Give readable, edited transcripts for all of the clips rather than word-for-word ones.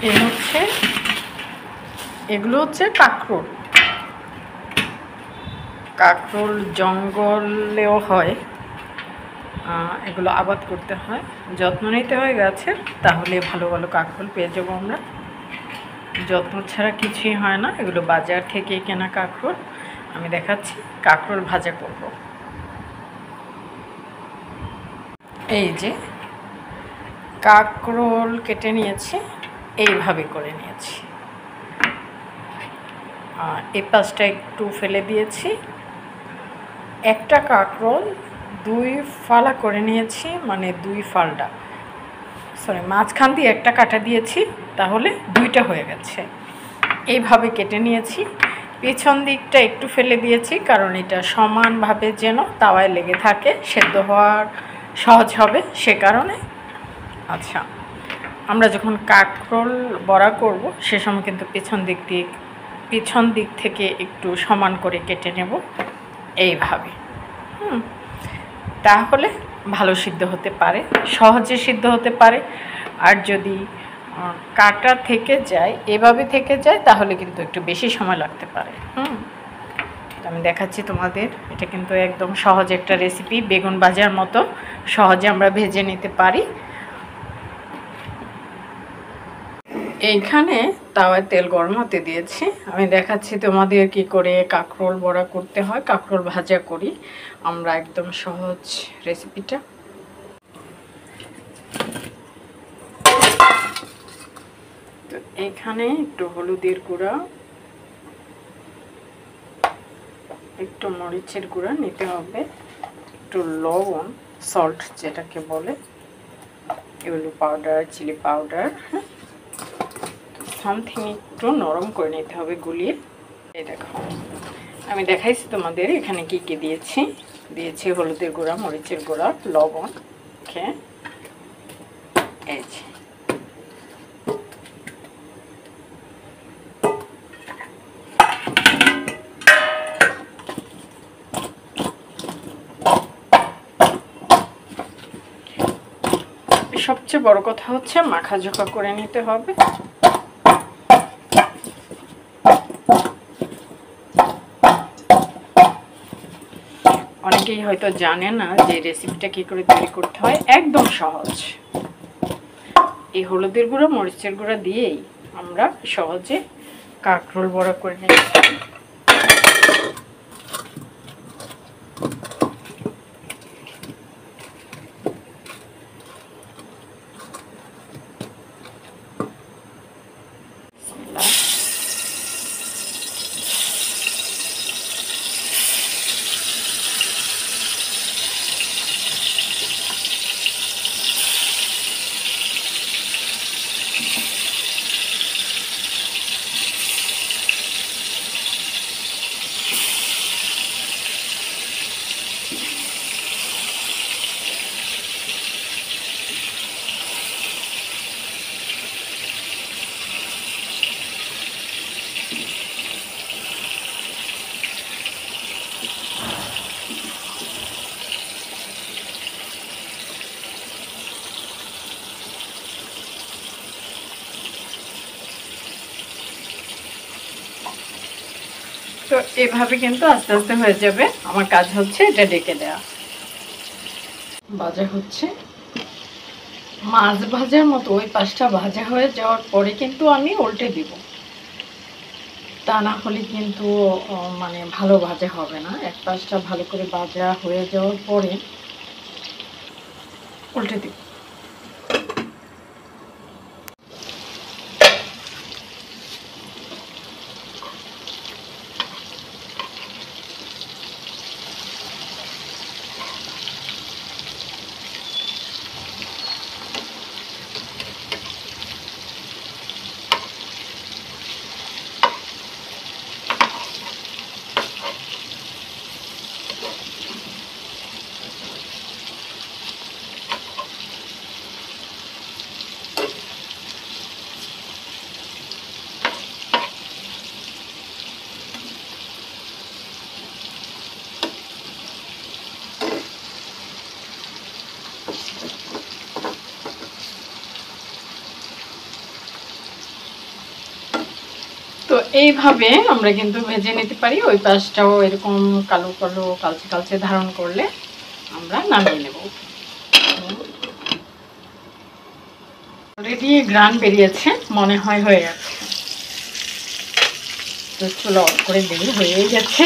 এই হচ্ছে, এগুলো হচ্ছে কাঁকরোল। কাঁকরোল জঙ্গলেও হয়, এগুলো আবাদ করতে হয়, যত্ন নিতে হয় গাছের, তাহলে ভালো ভালো কাঁকরোল পেয়ে যাবো আমরা। যত্ন ছাড়া কিছুই হয় না। এগুলো বাজার থেকে কেনা কাঁকরোল। আমি দেখাচ্ছি কাঁকরোল ভাজা করব। এই যে কাঁকরোল কেটে নিয়েছি, এইভাবে করে নিয়েছি। এই পাশটা একটু ফেলে দিয়েছি। একটা কাঁকরোল 2 ফালা করে নিয়েছি, মানে 2 ফালটা, সরি মাঝখান দিয়ে একটা কাটা দিয়েছি, তাহলে 2টা হয়ে গেছে। এইভাবে কেটে নিয়েছি। পেছন দিকটা একটু ফেলে দিয়েছি, কারণ এটা সমানভাবে যেন তাওয়ায় লেগে থাকে, সেদ্ধ হওয়ার সহজ হবে সে কারণে। আচ্ছা, আমরা যখন কাঁকরোল বড়া করব সে সময় কিন্তু পিছন দিক থেকে একটু সমান করে কেটে নেব এইভাবে। তাহলে ভালো সিদ্ধ হতে পারে, সহজে সিদ্ধ হতে পারে। আর যদি কাটা থেকে যায়, এভাবে থেকে যায়, তাহলে কিন্তু একটু বেশি সময় লাগতে পারে। আমি দেখাচ্ছি তোমাদের, এটা কিন্তু একদম সহজ একটা রেসিপি। বেগুন ভাজার মতো সহজে আমরা ভেজে নিতে পারি। এইখানে তাওয়ায় তেল গরম হতে দিয়েছি। আমি দেখাচ্ছি তোমাদের কি করে কাঁকরোল বড়া করতে হয়, কাঁকরোল ভাজা করি আমরা, একদম সহজ রেসিপিটা। তো এখানে একটু হলুদের গুঁড়া, একটু মরিচের গুঁড়া নিতে হবে, একটু লবণ, সল্ট যেটাকে বলে, এগুলো পাউডার, চিলি পাউডার, সামথিং একটু নরম করে নিতে হবে গুলিয়ে। এই দেখো আমি দেখাইছি তোমাদের এখানে কি কি দিয়েছি হলুদের গুঁড়া, মরিচের গুঁড়া, লবণ, ওকে। এই যে সবচেয়ে বড় কথা হচ্ছে মাখাঝোকা করে নিতে হবে। অনেকেই হয়তো জানে না যে রেসিপিটা কি করে তৈরি করতে হয়, একদম সহজ। এই হলুদের গুঁড়া, মরিচের গুঁড়া দিয়েই আমরা সহজে কাঁকরোল বড়া করে নিই। তো এভাবে কিন্তু আস্তে আস্তে হয়ে যাবে। আমার কাজ হচ্ছে এটা ডেকে দেওয়া। ভাজা হচ্ছে, মাছ ভাজার মতো ওই পাশটা ভাজা হয়ে যাওয়ার পরে কিন্তু আমি উল্টে দিব, তা না হলে কিন্তু মানে ভালো ভাজা হবে না। এক পাশটা ভালো করে ভাজা হয়ে যাওয়ার পরে উল্টে দিব। এইভাবে আমরা কিন্তু ভেজে নিতে পারি। ওই পাশটাও এরকম কালো কালো কালচে কালচে ধারণ করলে আমরা নামিয়ে নেব। অলরেডি গ্রান বেরিয়েছে, মনে হয় হয়ে যাচ্ছে। তো চুলো অন করে দিই, হয়ে গেছে।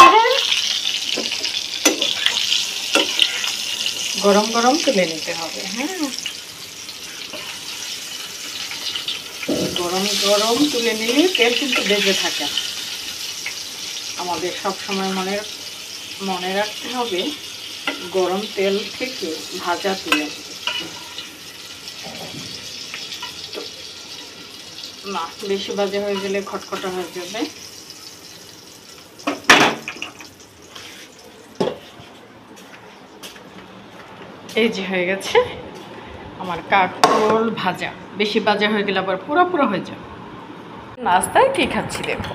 গরম গরম তুলে নিতে হবে। হ্যাঁ, গরম গরম তুলে নিলে তেল কিন্তু বেজে থাকে। আমাদের সব সময় মনে রাখতে হবে গরম তেল থেকে ভাজা তুলে নেবে। না, বেশি ভাজা হয়ে গেলে খটখটা হয়ে যাবে। এই যে হয়ে গেছে আমার কাঁকরোল ভাজা। বেশি ভাজা হয়ে গেলে আবার পুরো পুরো হয়ে যাবে। নাস্তায় কি খাচ্ছি দেখো,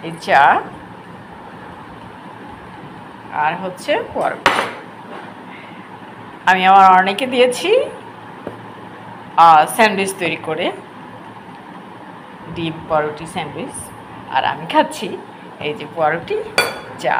এই চা আর হচ্ছে পরোটা। আমি আমার অনেকে দিয়েছি স্যান্ডউইচ তৈরি করে, ডিম পরোটি স্যান্ডউইচ। আর আমি খাচ্ছি এই যে পরোটি চা।